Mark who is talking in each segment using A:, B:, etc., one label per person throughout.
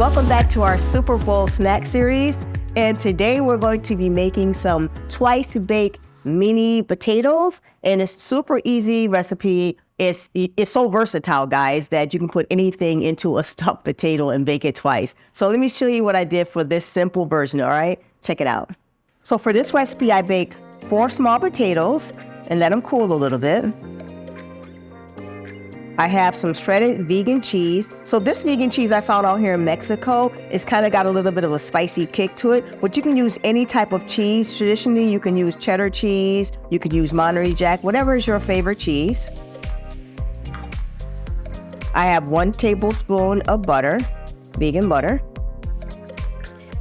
A: welcome back to our Super Bowl snack series. And today we're going to be making some twice baked mini potatoes. And it's super easy recipe. It's so versatile, guys, that you can put anything into a stuffed potato and bake it twice. So let me show you what I did for this simple version, all right? Check it out. So for this recipe, I baked 4 small potatoes and let them cool a little bit. I have some shredded vegan cheese. So this vegan cheese I found out here in Mexico, it's kind of got a little bit of a spicy kick to it, but you can use any type of cheese. Traditionally, you can use cheddar cheese, you could use Monterey Jack, whatever is your favorite cheese. I have 1 tablespoon of butter, vegan butter.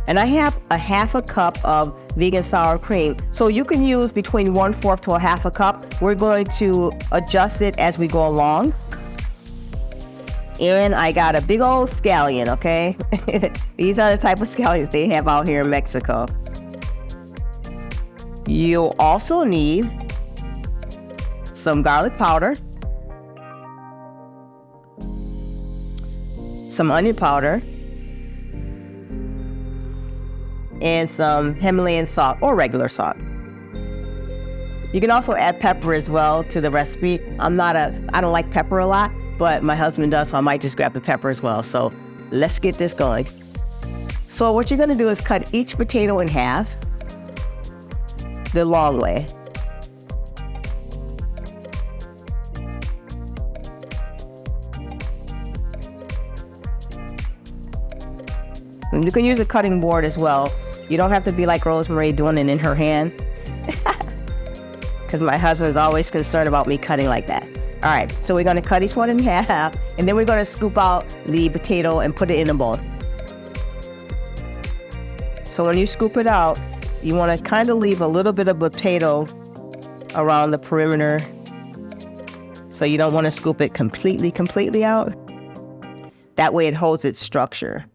A: And I have a 1/2 cup of vegan sour cream. So you can use between 1/4 to a 1/2 cup. We're going to adjust it as we go along. And I got a big old scallion, okay? These are the type of scallions they have out here in Mexico. You'll also need some garlic powder, some onion powder, and some Himalayan salt or regular salt. You can also add pepper as well to the recipe. I don't like pepper a lot, but my husband does, so I might just grab the pepper as well. So let's get this going. So what you're gonna do is cut each potato in half the long way. And you can use a cutting board as well. You don't have to be like Rosemary doing it in her hand, because my husband's always concerned about me cutting like that. All right, so we're gonna cut each one in half, and then we're gonna scoop out the potato and put it in a bowl. So when you scoop it out, you wanna kind of leave a little bit of potato around the perimeter. So you don't wanna scoop it completely out. That way it holds its structure.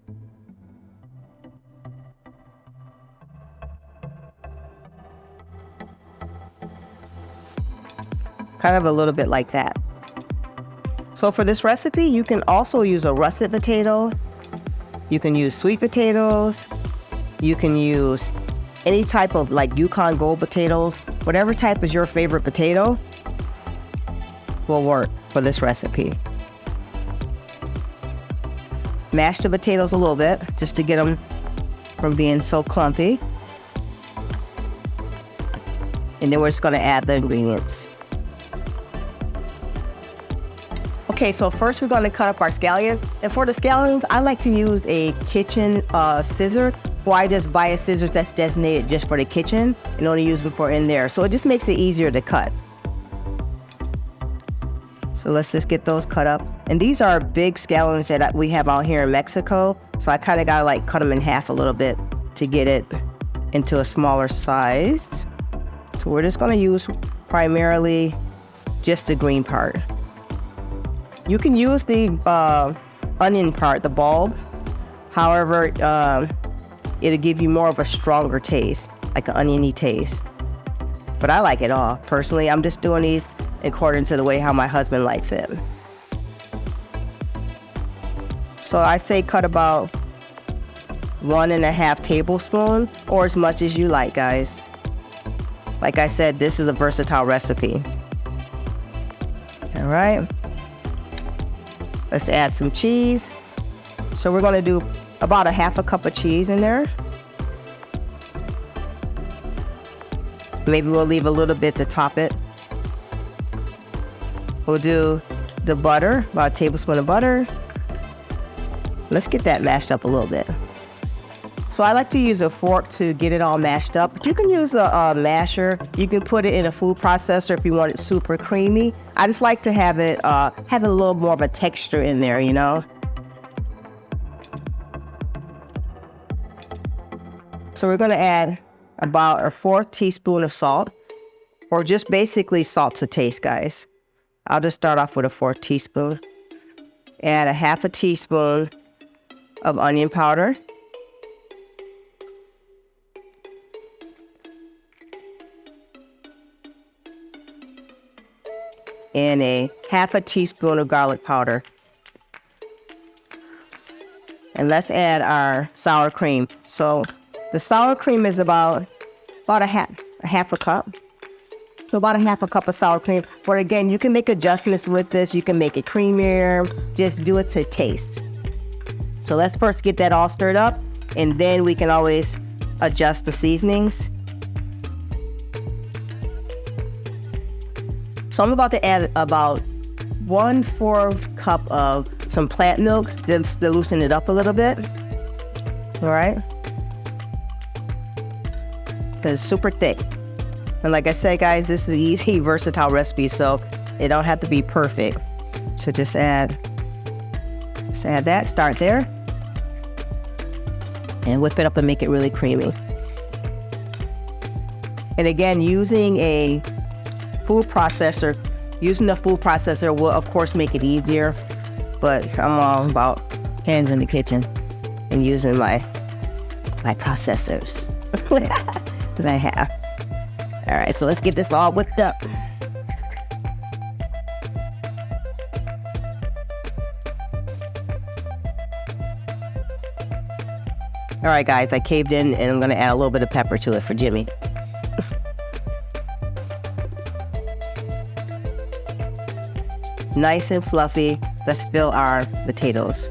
A: Kind of a little bit like that. So for this recipe, you can also use a russet potato. You can use sweet potatoes. You can use any type of like Yukon Gold potatoes. Whatever type is your favorite potato will work for this recipe. Mash the potatoes a little bit just to get them from being so clumpy. And then we're just gonna add the ingredients. Okay, so first we're gonna cut up our scallion. And for the scallions, I like to use a kitchen scissor, or I just buy a scissor that's designated just for the kitchen and only use them for in there. So it just makes it easier to cut. So let's just get those cut up. And these are big scallions that we have out here in Mexico. So I kind of gotta like cut them in half a little bit to get it into a smaller size. So we're just gonna use primarily just the green part. You can use the onion part, the bulb. However, it'll give you more of a stronger taste, like an oniony taste. But I like it all. Personally, I'm just doing these according to the way how my husband likes it. So I say cut about 1.5 tablespoons, or as much as you like, guys. Like I said, this is a versatile recipe. All right. Let's add some cheese. So we're gonna do about 1/2 cup of cheese in there. Maybe we'll leave a little bit to top it. We'll do the butter, about a tablespoon of butter. Let's get that mashed up a little bit. So I like to use a fork to get it all mashed up. But you can use a masher. You can put it in a food processor if you want it super creamy. I just like to have it have a little more of a texture in there, you know? So we're gonna add about 1/4 teaspoon of salt, or just basically salt to taste, guys. I'll just start off with 1/4 teaspoon. Add 1/2 teaspoon of onion powder. And 1/2 teaspoon of garlic powder. And let's add our sour cream. So the sour cream is about a half a cup. So about a half a cup of sour cream. But again, you can make adjustments with this. You can make it creamier. Just do it to taste. So let's first get that all stirred up, and then we can always adjust the seasonings. So I'm about to add about 1/4 cup of some plant milk just to loosen it up a little bit. All right. Because it's super thick. And like I said, guys, this is an easy, versatile recipe, so it don't have to be perfect. So just add that, start there. And whip it up and make it really creamy. And again, using the food processor will of course make it easier, but I'm all about hands in the kitchen and using my processors that I have. All right, so let's get this all whipped up. All right, guys, I caved in, and I'm gonna add a little bit of pepper to it for Jimmy. Nice and fluffy. Let's fill our potatoes.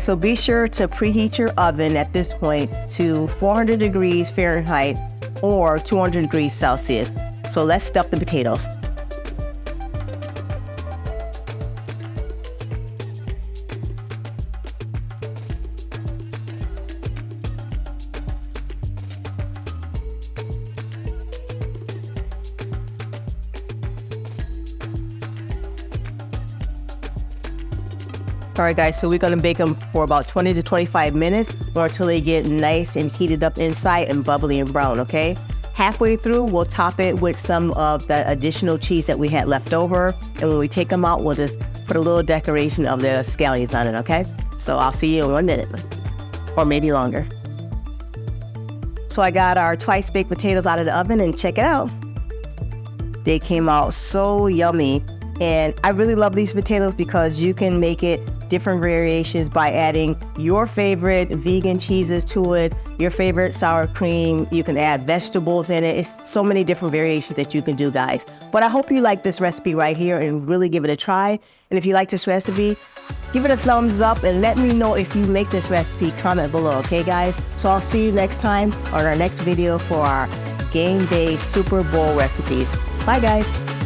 A: So be sure to preheat your oven at this point to 400 degrees Fahrenheit or 200 degrees Celsius. So let's stuff the potatoes. All right, guys, so we're gonna bake them for about 20 to 25 minutes or until they get nice and heated up inside and bubbly and brown, okay? Halfway through, we'll top it with some of the additional cheese that we had left over. And when we take them out, we'll just put a little decoration of the scallions on it, okay? So I'll see you in 1 minute, or maybe longer. So I got our twice baked potatoes out of the oven, and check it out. They came out so yummy. And I really love these potatoes because you can make it different variations by adding your favorite vegan cheeses to it, your favorite sour cream. You can add vegetables in it. It's so many different variations that you can do, guys. But I hope you like this recipe right here and really give it a try. And if you like this recipe, give it a thumbs up and let me know if you make this recipe. Comment below, okay, guys? So I'll see you next time on our next video for our game day Super Bowl recipes. Bye, guys.